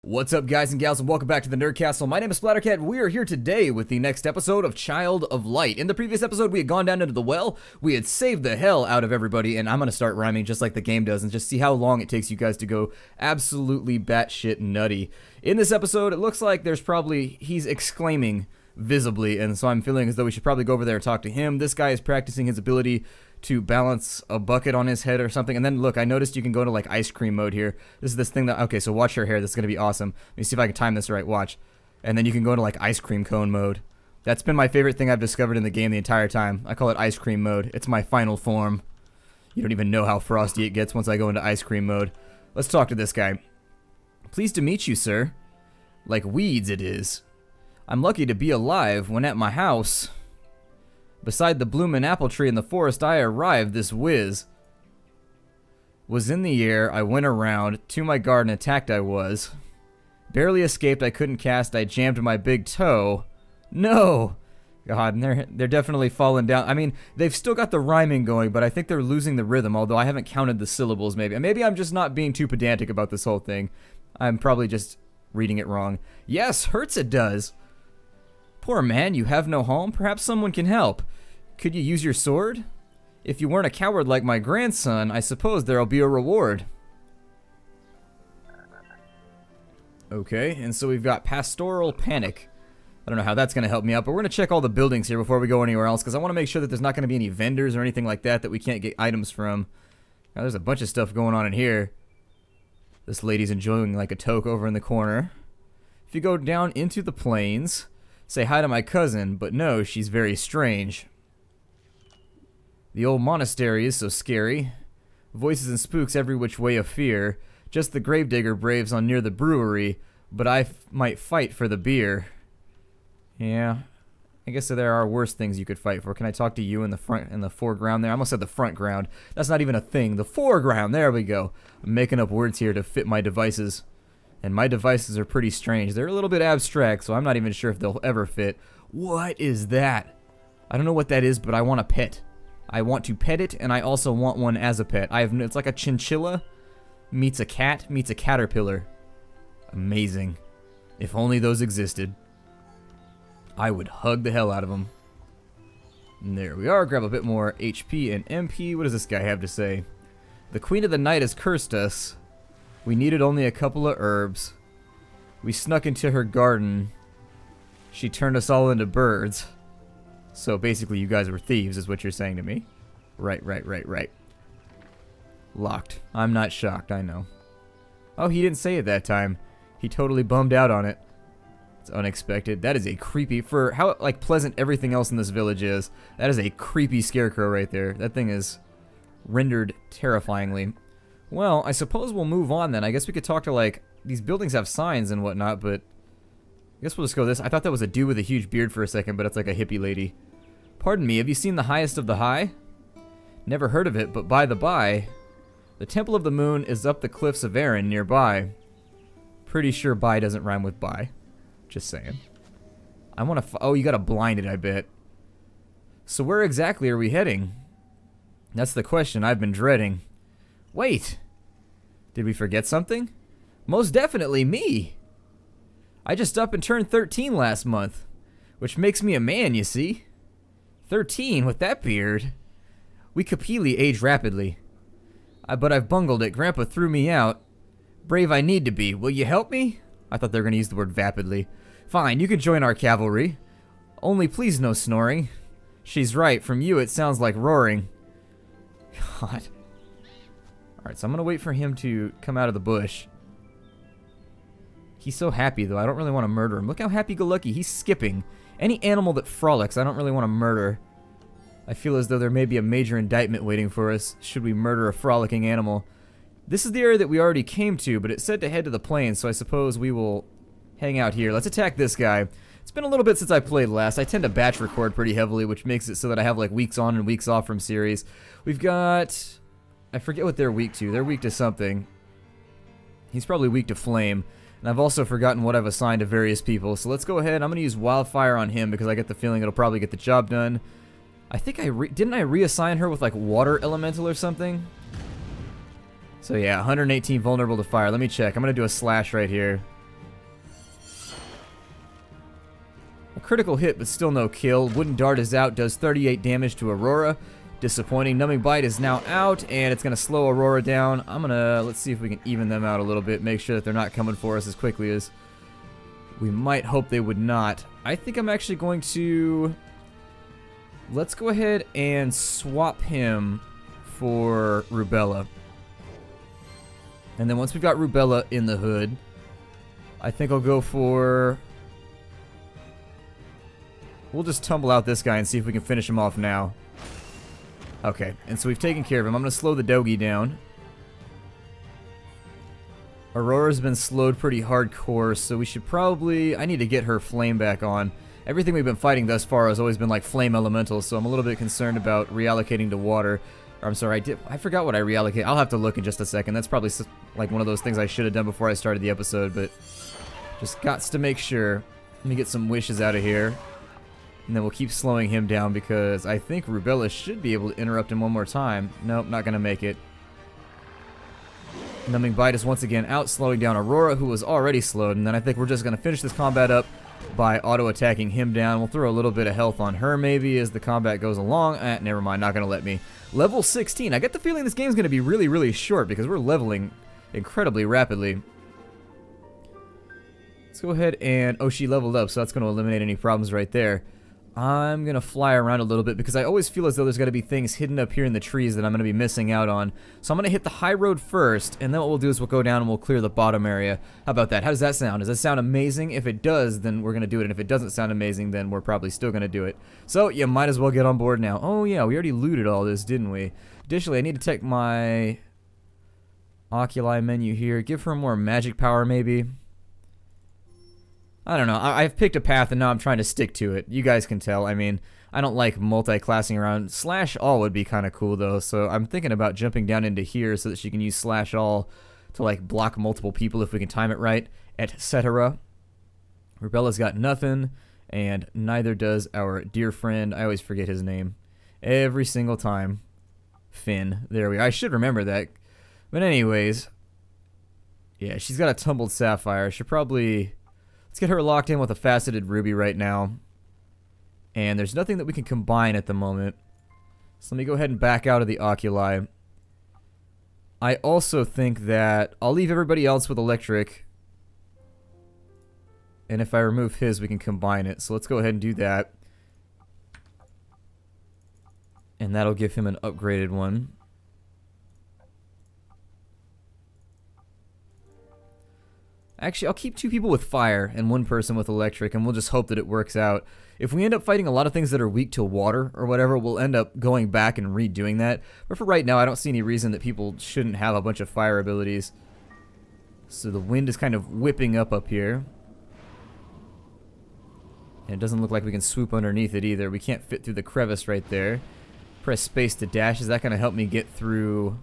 What's up, guys and gals, and welcome back to the Nerd Castle. My name is Splattercat. We are here today with the next episode of Child of Light. In the previous episode, we had gone down into the well, we had saved the hell out of everybody, and I'm going to start rhyming just like the game does and just see how long it takes you guys to go absolutely batshit nutty. In this episode, it looks like he's exclaiming visibly, and so I'm feeling as though we should probably go over there and talk to him. This guy is practicing his ability to balance a bucket on his head or something. And then look, I noticed you can go to like ice cream mode here. This is this thing that, okay, so watch her hair. This is going to be awesome. Let me see if I can time this right. Watch. And then you can go into like ice cream cone mode. That's been my favorite thing I've discovered in the game the entire time. I call it ice cream mode. It's my final form. You don't even know how frosty it gets once I go into ice cream mode. Let's talk to this guy. Pleased to meet you, sir. Like weeds it is. I'm lucky to be alive when at my house. Beside the bloomin' apple tree in the forest I arrived, this whiz was in the air, I went around, to my garden attacked I was. Barely escaped, I couldn't cast, I jammed my big toe. No! God, and they're definitely falling down. I mean, they've still got the rhyming going, but I think they're losing the rhythm, although I haven't counted the syllables maybe. Maybe I'm just not being too pedantic about this whole thing. I'm probably just reading it wrong. Yes, hurts it does. Poor man, you have no home? Perhaps someone can help. Could you use your sword? If you weren't a coward like my grandson, I suppose there'll be a reward. Okay, and so we've got Pastoral Panic. I don't know how that's going to help me out, but we're going to check all the buildings here before we go anywhere else, because I want to make sure that there's not going to be any vendors or anything like that we can't get items from. Now, there's a bunch of stuff going on in here. This lady's enjoying like a toke over in the corner. If you go down into the plains, say hi to my cousin, but no, she's very strange. The old monastery is so scary. Voices and spooks every which way of fear. Just the gravedigger braves on near the brewery, but I might fight for the beer. Yeah, I guess there are worse things you could fight for. Can I talk to you in the foreground there? I almost said the front ground. That's not even a thing. The foreground, there we go. I'm making up words here to fit my devices. And my devices are pretty strange. They're a little bit abstract, so I'm not even sure if they'll ever fit. What is that? I don't know what that is, but I want a pet. I want to pet it, and I also want one as a pet. It's like a chinchilla meets a cat meets a caterpillar. Amazing. If only those existed. I would hug the hell out of them. And there we are. Grab a bit more HP and MP. What does this guy have to say? The Queen of the Night has cursed us. We needed only a couple of herbs. We snuck into her garden. She turned us all into birds. So basically you guys were thieves is what you're saying to me. Right. Locked. I'm not shocked, I know. Oh, he didn't say it that time. He totally bummed out on it. It's unexpected. That is a creepy, for how like pleasant everything else in this village is, that is a creepy scarecrow right there. That thing is rendered terrifyingly. Well, I suppose we'll move on then. I guess we could talk to like, these buildings have signs and whatnot, but I guess we'll just go this. I thought that was a dude with a huge beard for a second, but it's like a hippie lady. Pardon me, have you seen the highest of the high? Never heard of it, but by the by, the Temple of the Moon is up the cliffs of Erin nearby. Pretty sure by doesn't rhyme with by. Just saying. I want to. Oh, you gotta blind it, I bet. So where exactly are we heading? That's the question I've been dreading. Wait, did we forget something? Most definitely me. I just up and turned 13 last month, which makes me a man, you see. 13 with that beard. We Capili age rapidly. But I've bungled it. Grandpa threw me out. Brave I need to be. Will you help me? I thought they were going to use the word vapidly. Fine, you can join our cavalry. Only please no snoring. She's right. From you it sounds like roaring. God. Alright, so I'm going to wait for him to come out of the bush. He's so happy, though. I don't really want to murder him. Look how happy-go-lucky. He's skipping. Any animal that frolics, I don't really want to murder. I feel as though there may be a major indictment waiting for us, should we murder a frolicking animal. This is the area that we already came to, but it said to head to the plains, so I suppose we will hang out here. Let's attack this guy. It's been a little bit since I played last. I tend to batch record pretty heavily, which makes it so that I have like weeks on and weeks off from series. We've got... I forget what they're weak to. They're weak to something. He's probably weak to flame. And I've also forgotten what I've assigned to various people. So let's go ahead. I'm going to use wildfire on him because I get the feeling it'll probably get the job done. I think didn't I reassign her with like water elemental or something? So yeah, 118 vulnerable to fire. Let me check. I'm going to do a slash right here. Critical hit, but still no kill. Wooden Dart is out, does 38 damage to Aurora. Disappointing. Numbing Bite is now out, and it's going to slow Aurora down. I'm going to, let's see if we can even them out a little bit, make sure that they're not coming for us as quickly as we might hope they would not. I think I'm actually going to, let's go ahead and swap him for Rubella. And then once we've got Rubella in the hood, I think I'll go for, we'll just tumble out this guy and see if we can finish him off now. Okay, and so we've taken care of him. I'm going to slow the Dogie down. Aurora's been slowed pretty hardcore, so we should probably, I need to get her flame back on. Everything we've been fighting thus far has always been like flame elementals, so I'm a little bit concerned about reallocating to water. Or, I'm sorry, I forgot what I reallocate. I'll have to look in just a second. That's probably like one of those things I should have done before I started the episode, but just gots to make sure. Let me get some wishes out of here. And then we'll keep slowing him down because I think Rubella should be able to interrupt him one more time. Nope, not going to make it. Numbing Bite is once again out, slowing down Aurora, who was already slowed. And then I think we're just going to finish this combat up by auto-attacking him down. We'll throw a little bit of health on her maybe as the combat goes along. Never mind, not going to let me. Level 16. I get the feeling this game's going to be really, really short because we're leveling incredibly rapidly. Let's go ahead and, oh, she leveled up, so that's going to eliminate any problems right there. I'm going to fly around a little bit because I always feel as though there's got to be things hidden up here in the trees that I'm going to be missing out on. So I'm going to hit the high road first, and then what we'll do is we'll go down and we'll clear the bottom area. How about that? How does that sound? Does that sound amazing? If it does, then we're going to do it, and if it doesn't sound amazing, then we're probably still going to do it. So you might as well get on board now. Oh yeah, we already looted all this, didn't we? Additionally, I need to check my oculi menu here. Give her more magic power, maybe. I don't know. I've picked a path and now I'm trying to stick to it. You guys can tell. I mean, I don't like multi-classing around. Slash all would be kind of cool though, so I'm thinking about jumping down into here so that she can use slash all to like block multiple people if we can time it right, etc. Rubella's got nothing, and neither does our dear friend. I always forget his name every single time. Finn. There we are. I should remember that. But anyways, yeah, she's got a tumbled sapphire. Should probably, let's get her locked in with a faceted ruby right now. And there's nothing that we can combine at the moment. So let me go ahead and back out of the oculi. I also think that I'll leave everybody else with electric. And if I remove his, we can combine it. So let's go ahead and do that. And that'll give him an upgraded one. Actually, I'll keep 2 people with fire and 1 person with electric, and we'll just hope that it works out. If we end up fighting a lot of things that are weak to water or whatever, we'll end up going back and redoing that. But for right now, I don't see any reason that people shouldn't have a bunch of fire abilities. So the wind is kind of whipping up here. And it doesn't look like we can swoop underneath it either. We can't fit through the crevice right there. Press space to dash. Is that going to help me get through?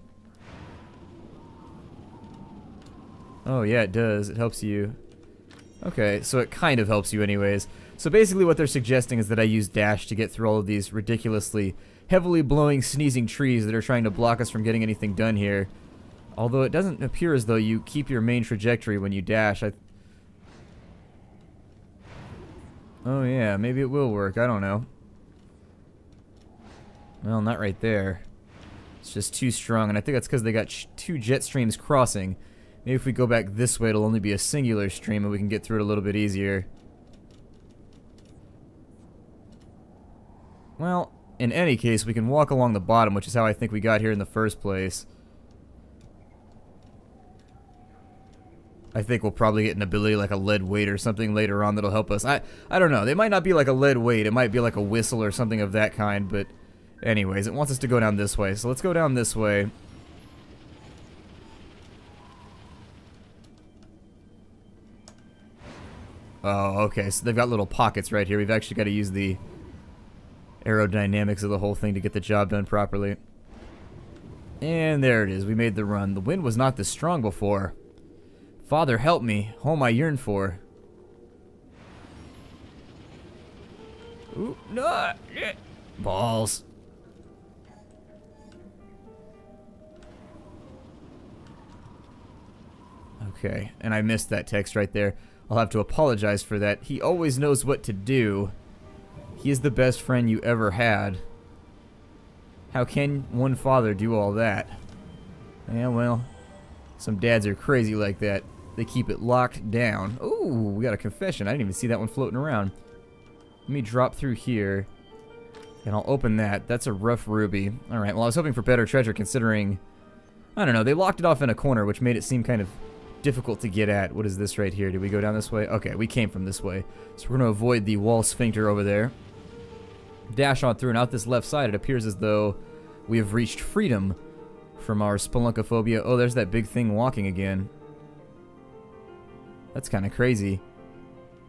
Oh yeah, it does. It helps you. Okay, so it kind of helps you anyways. So basically what they're suggesting is that I use dash to get through all of these ridiculously heavily blowing, sneezing trees that are trying to block us from getting anything done here. Although it doesn't appear as though you keep your main trajectory when you dash. Oh yeah, maybe it will work. I don't know. Well, not right there. It's just too strong, and I think that's because they got 2 jet streams crossing. Maybe if we go back this way, it'll only be a singular stream and we can get through it a little bit easier. Well, in any case, we can walk along the bottom, which is how I think we got here in the first place. I think we'll probably get an ability like a lead weight or something later on that'll help us. I don't know. They might not be like a lead weight. It might be like a whistle or something of that kind, but anyways, it wants us to go down this way. So let's go down this way. Oh, okay, so they've got little pockets right here. We've actually got to use the aerodynamics of the whole thing to get the job done properly. And there it is. We made the run. The wind was not this strong before. Father, help me. Home I yearn for. Ooh, no! Balls. Okay, and I missed that text right there. I'll have to apologize for that. He always knows what to do. He is the best friend you ever had. How can one father do all that? Yeah, well, some dads are crazy like that. They keep it locked down. Ooh, we got a confession. I didn't even see that one floating around. Let me drop through here, and I'll open that. That's a rough ruby. Alright, well, I was hoping for better treasure considering... I don't know, they locked it off in a corner, which made it seem kind of difficult to get at. What is this right here? Did we go down this way? Okay, we came from this way. So we're going to avoid the wall sphincter over there. Dash on through, and out this left side, it appears as though we have reached freedom from our spelunkophobia. Oh, there's that big thing walking again. That's kind of crazy.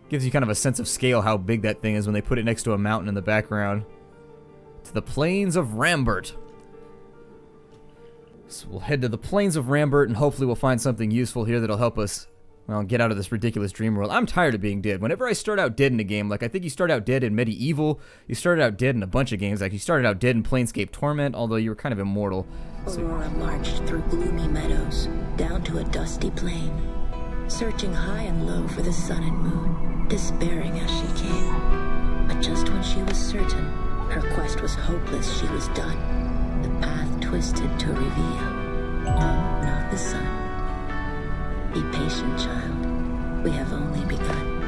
Gives you kind of a sense of scale how big that thing is when they put it next to a mountain in the background. To the Plains of Rambert. So we'll head to the Plains of Rambert, and hopefully we'll find something useful here that'll help us, well, get out of this ridiculous dream world. I'm tired of being dead. Whenever I start out dead in a game, like I think you start out dead in Medieval, you started out dead in a bunch of games, like you started out dead in Planescape Torment, although you were kind of immortal. Aurora marched through gloomy meadows, down to a dusty plain, searching high and low for the sun and moon, despairing as she came. But just when she was certain her quest was hopeless, she was done. The path twisted to reveal. No, not the sun. Be patient, child. We have only begun.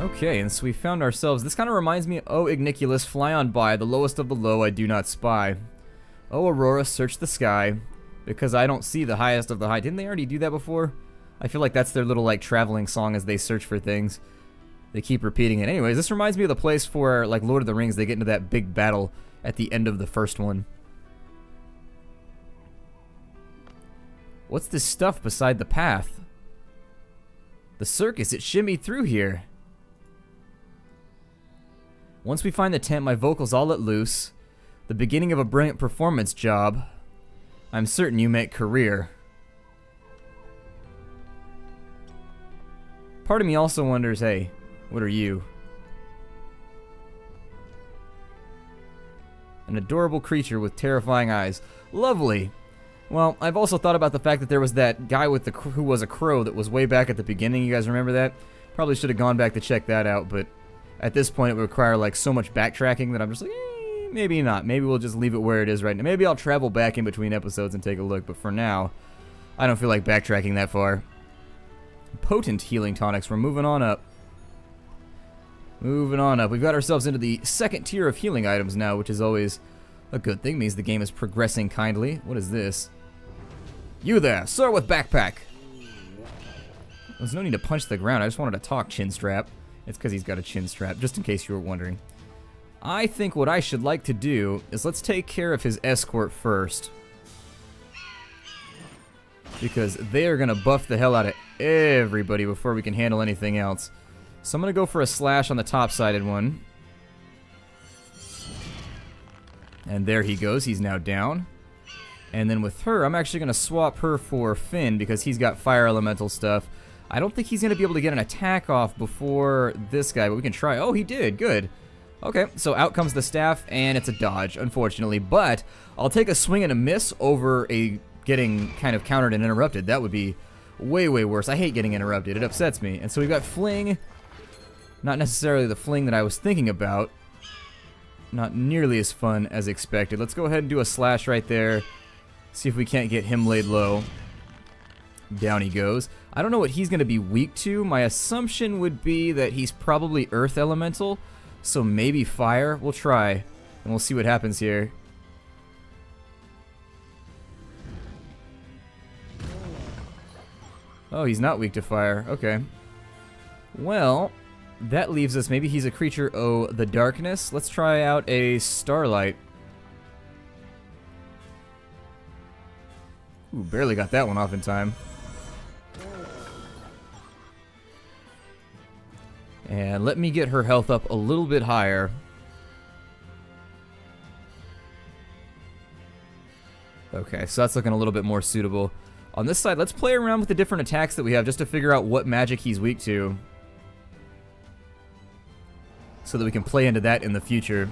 Okay, and so we found ourselves... This kind of reminds me, oh, Igniculus, fly on by, the lowest of the low I do not spy. Oh, Aurora, search the sky, because I don't see the highest of the high. Didn't they already do that before? I feel like that's their little, like, traveling song as they search for things. They keep repeating it. Anyways, this reminds me of the place for, like, Lord of the Rings. They get into that big battle at the end of the first one. What's this stuff beside the path? The circus, it shimmied through here. Once we find the tent, my vocals all let loose. The beginning of a brilliant performance job. I'm certain you make career. Part of me also wonders, hey, what are you? An adorable creature with terrifying eyes. Lovely. Well, I've also thought about the fact that there was that guy with the who was a crow that was way back at the beginning. You guys remember that? Probably should have gone back to check that out, but at this point it would require like so much backtracking that I'm just like, maybe not. Maybe we'll just leave it where it is right now. Maybe I'll travel back in between episodes and take a look, but for now, I don't feel like backtracking that far. Potent healing tonics. We're moving on up. Moving on up. We've got ourselves into the second tier of healing items now, which is always a good thing. Means the game is progressing kindly. What is this? You there, sir with backpack. There's no need to punch the ground. I just wanted to talk, Chinstrap. It's because he's got a chin strap, just in case you were wondering. I think what I should like to do is let's take care of his escort first. Because they are going to buff the hell out of everybody before we can handle anything else. So I'm going to go for a slash on the top-sided one. And there he goes. He's now down. And then with her, I'm actually going to swap her for Finn because he's got fire elemental stuff. I don't think he's going to be able to get an attack off before this guy, but we can try. Oh, he did. Good. Okay, so out comes the staff, and it's a dodge, unfortunately. But I'll take a swing and a miss over a getting kind of countered and interrupted. That would be way, way worse. I hate getting interrupted. It upsets me. And so we've got Fling. Not necessarily the Fling that I was thinking about. Not nearly as fun as expected. Let's go ahead and do a slash right there. See if we can't get him laid low. Down he goes. I don't know what he's going to be weak to. My assumption would be that he's probably Earth Elemental. So maybe Fire. We'll try. And we'll see what happens here. Oh, he's not weak to Fire. Okay. Well, that leaves us. Maybe he's a creature, oh, the darkness. Let's try out a Starlight. Ooh, barely got that one off in time. And let me get her health up a little bit higher. Okay, so that's looking a little bit more suitable. On this side, let's play around with the different attacks that we have just to figure out what magic he's weak to. So that we can play into that in the future.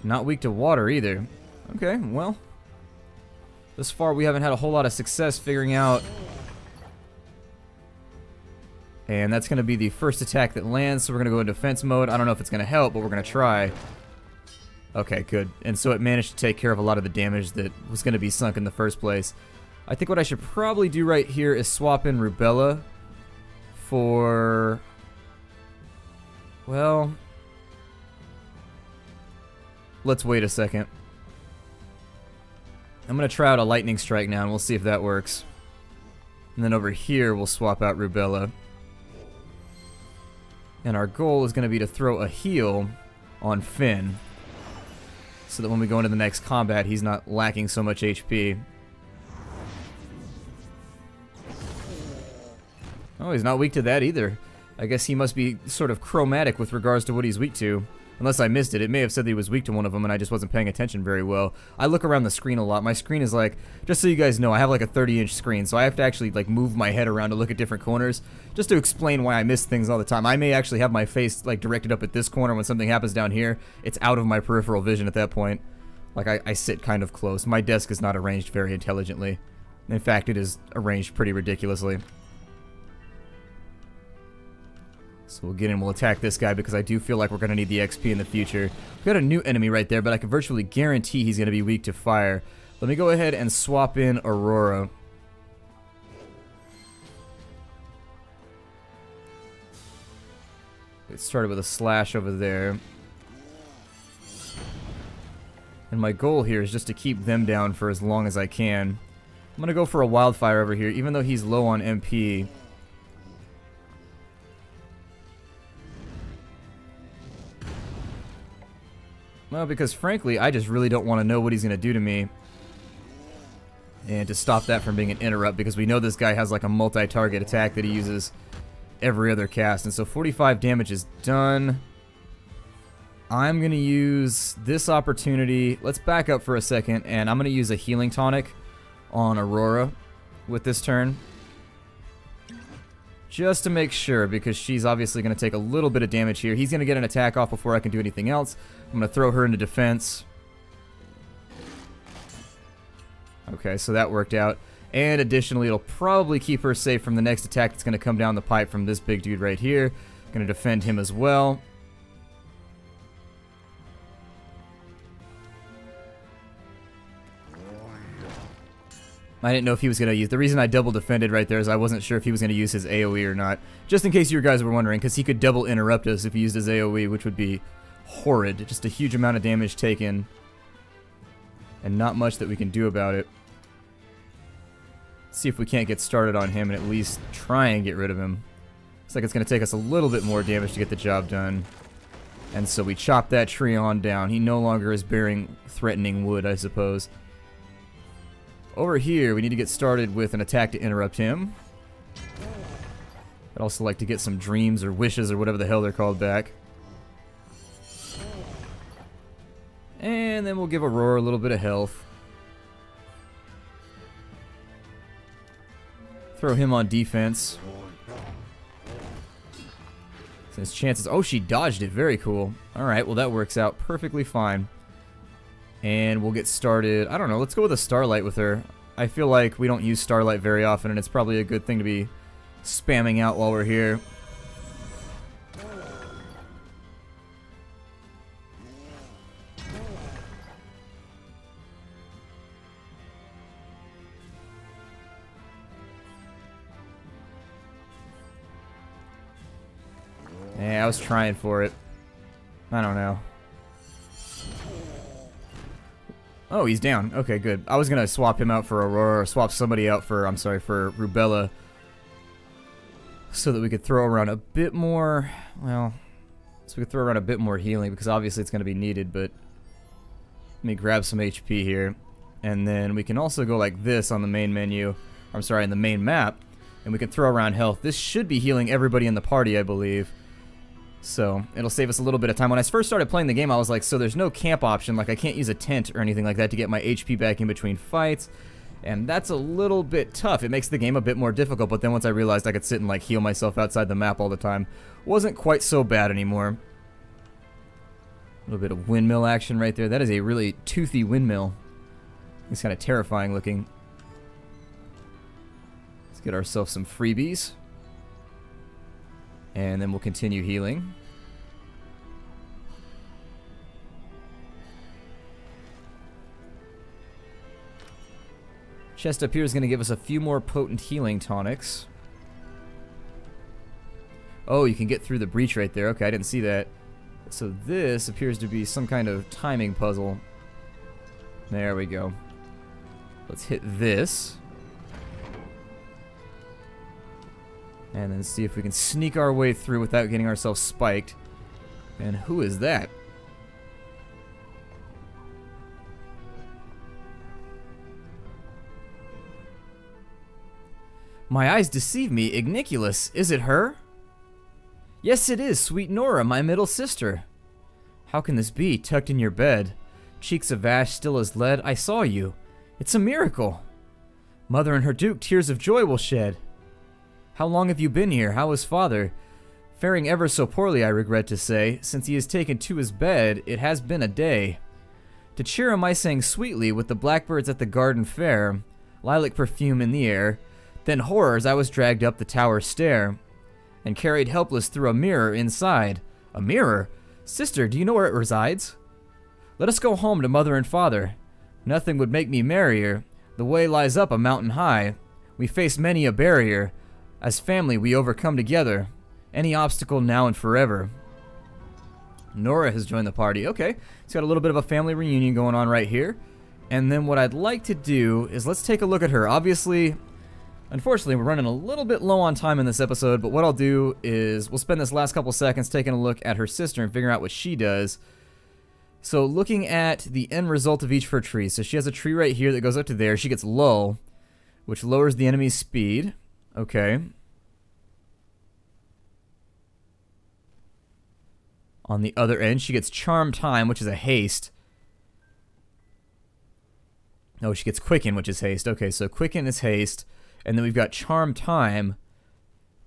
Not weak to water either. Okay, well. Thus far, we haven't had a whole lot of success figuring out And that's going to be the first attack that lands, so we're going to go in defense mode. I don't know if it's going to help, but we're going to try. Okay, good. And so it managed to take care of a lot of the damage that was going to be sunk in the first place. I think what I should probably do right here is swap in Rubella for... Well... Let's wait a second. I'm going to try out a Lightning Strike now, and we'll see if that works. And then over here, we'll swap out Rubella. And our goal is going to be to throw a heal on Finn, so that when we go into the next combat, he's not lacking so much HP. Oh, he's not weak to that either. I guess he must be sort of chromatic with regards to what he's weak to. Unless I missed it. It may have said that he was weak to one of them and I just wasn't paying attention very well. I look around the screen a lot. My screen is like, just so you guys know, I have like a 30-inch screen, so I have to actually like move my head around to look at different corners, just to explain why I miss things all the time. I may actually have my face like directed up at this corner. When something happens down here, it's out of my peripheral vision at that point. Like I sit kind of close. My desk is not arranged very intelligently. In fact, it is arranged pretty ridiculously. So we'll get in, we'll attack this guy because I do feel like we're going to need the XP in the future. We've got a new enemy right there, but I can virtually guarantee he's going to be weak to fire. Let me go ahead and swap in Aurora. It started with a slash over there. And my goal here is just to keep them down for as long as I can. I'm going to go for a wildfire over here, even though he's low on MP. Well, because frankly, I just really don't want to know what he's going to do to me. And to stop that from being an interrupt, because we know this guy has like a multi-target attack that he uses every other cast. And so 45 damage is done. I'm going to use this opportunity. Let's back up for a second, and I'm going to use a healing tonic on Aurora with this turn. Just to make sure, because she's obviously going to take a little bit of damage here. He's going to get an attack off before I can do anything else. I'm going to throw her into defense. Okay, so that worked out. And additionally, it'll probably keep her safe from the next attack that's going to come down the pipe from this big dude right here. Going to defend him as well. I didn't know if he was going to use... The reason I double defended right there is I wasn't sure if he was going to use his AoE or not. Just in case you guys were wondering, because he could double interrupt us if he used his AoE, which would be horrid. Just a huge amount of damage taken. And not much that we can do about it. Let's see if we can't get started on him and at least try and get rid of him. Looks like it's going to take us a little bit more damage to get the job done. And so we chop that tree on down. He no longer is bearing threatening wood, I suppose. Over here, we need to get started with an attack to interrupt him. I'd also like to get some dreams or wishes or whatever the hell they're called back. And then we'll give Aurora a little bit of health. Throw him on defense. Since chances... Oh, she dodged it. Very cool. Alright, well that works out perfectly fine. And we'll get started. I don't know, let's go with a Starlight with her. I feel like we don't use Starlight very often, and it's probably a good thing to be spamming out while we're here. Yeah, I was trying for it. I don't know. Oh, he's down. Okay, good. I was gonna swap him out for Aurora, or swap somebody out for, I'm sorry, for Rubella, so that we could throw around a bit more, well, so we could throw around a bit more healing, because obviously it's gonna be needed, but let me grab some HP here, and then we can also go like this on the main menu, I'm sorry, in the main map, and we can throw around health. This should be healing everybody in the party, I believe. So, it'll save us a little bit of time. When I first started playing the game, I was like, so there's no camp option, like I can't use a tent or anything like that to get my HP back in between fights, and that's a little bit tough. It makes the game a bit more difficult, but then once I realized I could sit and like heal myself outside the map all the time, wasn't quite so bad anymore. A little bit of windmill action right there. That is a really toothy windmill. It's kind of terrifying looking. Let's get ourselves some freebies. And then we'll continue healing. Chest up here is going to give us a few more potent healing tonics. Oh, you can get through the breach right there. Okay, I didn't see that. So this appears to be some kind of timing puzzle. There we go. Let's hit this. And then see if we can sneak our way through without getting ourselves spiked. And who is that? My eyes deceive me, Igniculus. Is it her? Yes, it is, sweet Nora, my middle sister. How can this be, tucked in your bed? Cheeks of ash, still as lead, I saw you. It's a miracle. Mother and her duke tears of joy will shed. How long have you been here? How is father? Faring ever so poorly, I regret to say. Since he is taken to his bed, it has been a day. To cheer him I sang sweetly with the blackbirds at the garden fair, lilac perfume in the air. Then horrors, I was dragged up the tower stair, and carried helpless through a mirror inside. A mirror? Sister, do you know where it resides? Let us go home to mother and father. Nothing would make me merrier. The way lies up a mountain high. We face many a barrier. As family we overcome together. Any obstacle now and forever. Nora has joined the party. Okay, it's got a little bit of a family reunion going on right here. And then what I'd like to do is let's take a look at her. Obviously, unfortunately, we're running a little bit low on time in this episode, but what I'll do is we'll spend this last couple seconds taking a look at her sister and figuring out what she does. So looking at the end result of each of her trees. So she has a tree right here that goes up to there. She gets lull, which lowers the enemy's speed. Okay. On the other end, she gets charm time, which is a haste. Oh, she gets quicken, which is haste. Okay, so quicken is haste. And then we've got charm time.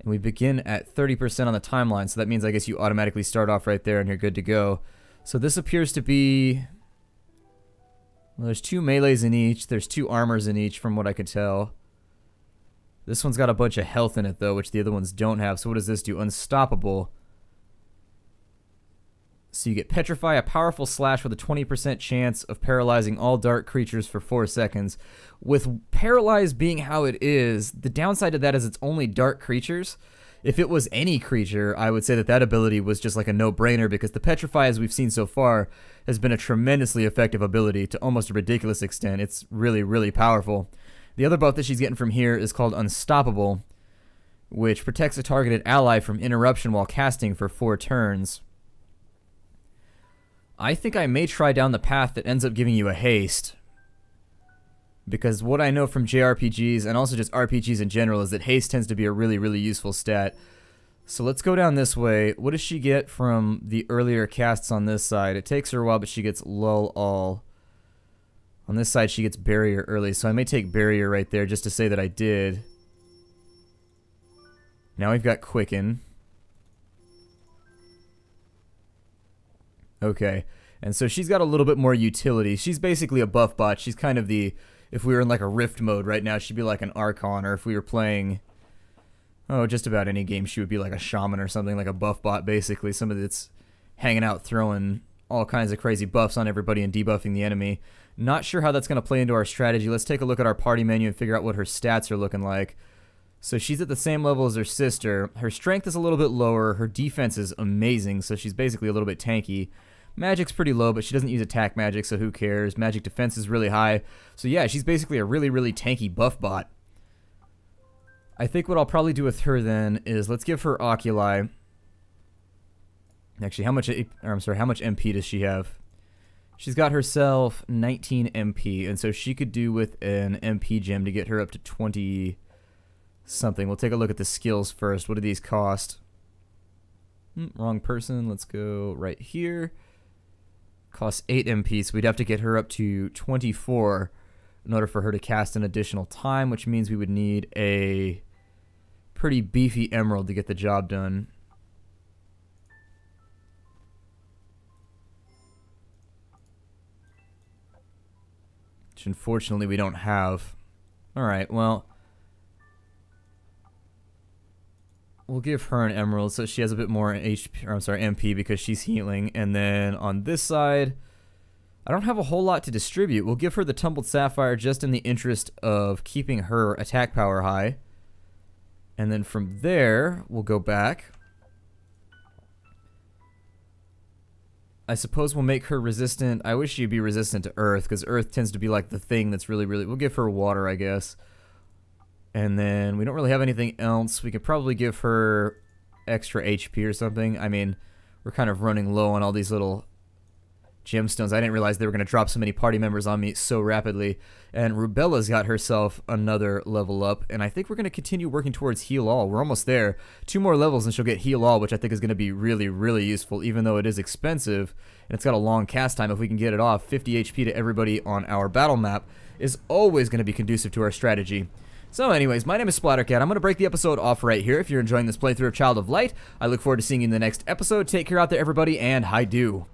And we begin at 30% on the timeline. So that means I guess you automatically start off right there and you're good to go. So this appears to be... Well, there's 2 melees in each. There's 2 armors in each from what I could tell. This one's got a bunch of health in it though, which the other ones don't have. So what does this do? Unstoppable. So you get Petrify, a powerful slash with a 20% chance of paralyzing all dark creatures for 4 seconds. With Paralyze being how it is, the downside to that is it's only dark creatures. If it was any creature, I would say that that ability was just like a no-brainer because the Petrify, as we've seen so far, has been a tremendously effective ability to almost a ridiculous extent. It's really, really powerful. The other buff that she's getting from here is called Unstoppable, which protects a targeted ally from interruption while casting for 4 turns. I think I may try down the path that ends up giving you a haste. Because what I know from JRPGs, and also just RPGs in general, is that haste tends to be a really, really useful stat. So let's go down this way. What does she get from the earlier casts on this side? It takes her a while, but she gets lull all. On this side, she gets barrier early, so I may take barrier right there just to say that I did. Now we've got quicken. Okay, and so she's got a little bit more utility. She's basically a buff bot. She's kind of the, if we were in like a Rift mode right now, she'd be like an Archon, or if we were playing, oh, just about any game, she would be like a Shaman or something, like a buff bot basically. Somebody that's hanging out throwing all kinds of crazy buffs on everybody and debuffing the enemy. Not sure how that's going to play into our strategy. Let's take a look at our party menu and figure out what her stats are looking like. So she's at the same level as her sister. Her strength is a little bit lower. Her defense is amazing, so she's basically a little bit tanky. Magic's pretty low, but she doesn't use attack magic, so who cares? Magic defense is really high. So yeah, she's basically a really, really tanky buff bot. I think what I'll probably do with her then is let's give her Oculi. Actually, how much MP does she have? She's got herself 19 MP, and so she could do with an MP gem to get her up to 20 something. We'll take a look at the skills first. What do these cost? Wrong person. Let's go right here. Costs 8 MP, so we'd have to get her up to 24 in order for her to cast an additional time, which means we would need a pretty beefy emerald to get the job done. Which unfortunately we don't have. Alright, well, we'll give her an emerald so she has a bit more HP, or I'm sorry, MP, because she's healing. And then on this side, I don't have a whole lot to distribute. We'll give her the tumbled sapphire just in the interest of keeping her attack power high. And then from there, we'll go back. I suppose we'll make her resistant. I wish she'd be resistant to earth, because earth tends to be like the thing that's really... We'll give her water, I guess. And then we don't really have anything else. We could probably give her extra HP or something. I mean, we're kind of running low on all these little gemstones. I didn't realize they were going to drop so many party members on me so rapidly. And Rubella's got herself another level up. And I think we're going to continue working towards heal all. We're almost there. 2 more levels and she'll get heal all, which I think is going to be really, really useful, even though it is expensive. And it's got a long cast time. If we can get it off, 50 HP to everybody on our battle map is always going to be conducive to our strategy. So anyways, my name is Splattercat. I'm going to break the episode off right here. If you're enjoying this playthrough of Child of Light, I look forward to seeing you in the next episode. Take care out there, everybody, and hi-do.